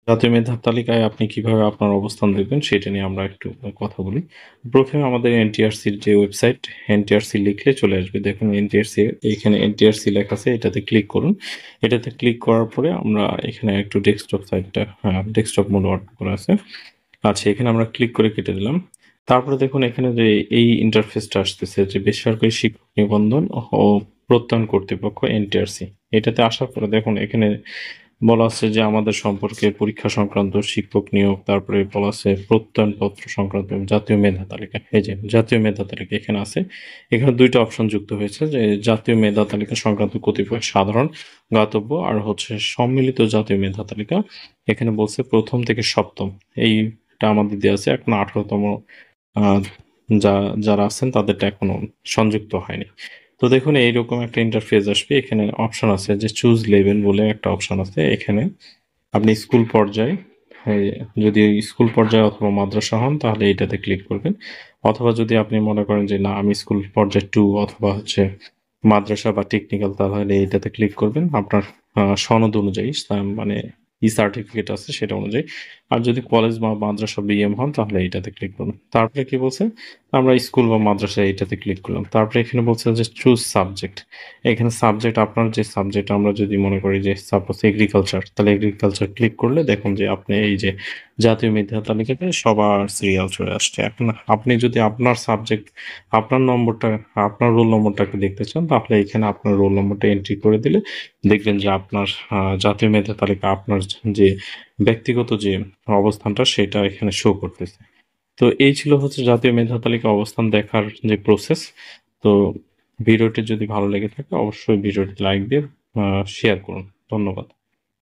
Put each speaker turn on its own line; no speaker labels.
জাতীয় মেধার তালিকায় আপনি কিভাবে আপনার অবস্থান দেখবেন সেটা নিয়ে আমরা একটু কথা বলি। প্রথমে আমাদের এনটিআরসির যে ওয়েবসাইট, এনটিআরসি লিখলে চলে আসবে। দেখুন এনটিআরসি, এইখানে এনটিআরসি লেখা আছে, এটাতে ক্লিক করুন। এটাতে ক্লিক করার পরে আমরা এখানে একটু ডেস্কটপ সাইটটা, ডেস্কটপ মোড অন করা আছে। আচ্ছা, এখানে আমরা ক্লিক করে কেটে দিলাম। তারপরে দেখুন এখানে যে এই ইন্টারফেসটা আসতেছে যে বেসরকারি শিক্ষক নিবন্ধন ও প্রত্যয়ন কর্তৃপক্ষ এনটিআরসি। এটাতে আসার পরে দেখুন এখানে বলা আছে যে আমাদের সম্পর্কে, পরীক্ষা সংক্রান্ত, শিক্ষক নিয়োগ, তারপরে বলা আছে প্রত্যয়নপত্র সংক্রান্ত জাতীয় মেধা তালিকা। এই যে জাতীয় মেধা তালিকা এখানে আছে। এখানে দুইটা অপশন যুক্ত হয়েছে, যে জাতীয় মেধা তালিকা সংক্রান্ত কতিপয় সাধারণ জ্ঞাতব্য আর হচ্ছে সম্মিলিত জাতীয় মেধা তালিকা। এখানে বলছে প্রথম থেকে সপ্তম, এইটা আমাদের দেওয়া আছে। এখন 18তম আহ, যারা আছেন তাদেরটা এখনো সংযুক্ত হয়নি। তো দেখুন এইরকম একটা ইন্টারফেস আসবে। এখানে অপশন আছে যে চুজ লেভেল বলে একটা অপশন আছে। এখানে আপনি স্কুল পর্যায়ে, হ্যাঁ, যদি স্কুল পর্যায়ে অথবা মাদ্রাসা হন তাহলে এইটাতে ক্লিক করবেন। অথবা যদি আপনি মনে করেন যে না আমি স্কুল পর্যায়ে 2 অথবা হচ্ছে মাদ্রাসা বা টেকনিক্যাল, তাহলে এইটাতে ক্লিক করবেন আপনার সনদ অনুযায়ী, মানে সার্টিফিকেট আছে সেটা অনুযায়ী। আর যদি কলেজ বা মাদ্রাসা বিএম হন তাহলে এইটাতে ক্লিক করবেন। তারপরে কি বলছে, আমরা স্কুল বা মাদ্রাসা এইটাতে ক্লিক করলাম। তারপরে এখানে বলছে যে চুজ সাবজেক্ট। এখানে সাবজেক্ট, আপনার যে সাবজেক্ট, আমরা যদি মনে করি যে সাপোজ এগ্রিকালচার, তাহলে এগ্রিকালচার ক্লিক করলে দেখুন যে আপনি এই যে জাতীয় মেধা তালিকাতে সবার সিরিয়াল চলে আসছে। এখন আপনি যদি আপনার সাবজেক্ট, আপনার নম্বরটা, আপনার রোল নম্বরটাকে দেখতে চান তাহলে এখানে আপনার রোল নম্বরটা এন্ট্রি করে দিলে দেখবেন যে আপনার জাতীয় মেধা তালিকা, আপনার যে ব্যক্তিগত যে অবস্থানটা সেটা এখানে শো করতেছে। তো এই ছিল হচ্ছে জাতীয় মেধা তালিকা অবস্থান দেখার যে প্রসেস। তো ভিডিওটি যদি ভালো লেগে থাকে অবশ্যই ভিডিওটি লাইক দিয়ে শেয়ার করুন। ধন্যবাদ।